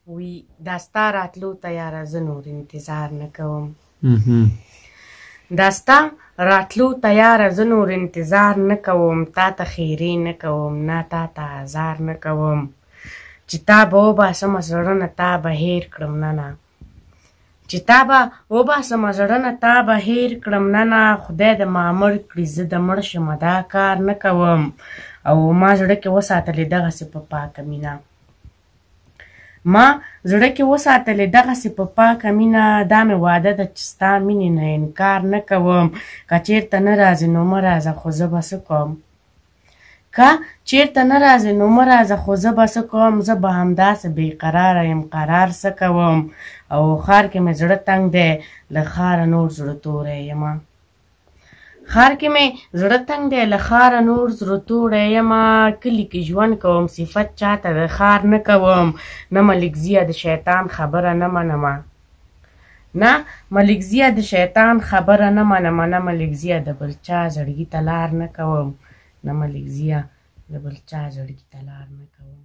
وی دا ستا راتلو ته یاره زه نور انتظار نه کوم. دا ستا راتلو ته یاره زه نور انتظار نه کوم، تا ته خیرې نه کوم، نه تا ته ازار نه کوم، چې تا به وباسمه زړه نه تا به هېر کړم نه نه، چې تا به وباسمه زړه نه تا به هېر کړم نه نه، خدای د ما مړ کړي زه د مړ شمه دا کار نه کوم، او ما زړه کې وساتلې دغسې په پاکه مینه، ما زړه کې وساتلې دغسې په پاکه مینه، دا مې واده ده چې ستا مینې نه انکار نه کوم، که چېرته نه راځې نو مه راځه خو زه به څه کوم، که چېرته نه راځې نو مه راځه خو زه به څه کوم، زه به همداسې بېقراره یم قرار څه کوم، او ښار کې مې زړه تنګ دی له ښاره نور زړه توری یمه، ښار کې مې زړه تنګ دی له ښاره نور زړه توری یمه، کلي کې ژوند کوم صفت چاته د ښار نه کوم، نه ملکزیه د شیطان خبره نه منمه، نه ملکزیه د شیطان خبره نه منمه، نه ملکزیه د بل چا زړګي ته لار نه کوم، نه ملکزیه د بل چا زړګي ته لار نه کوم.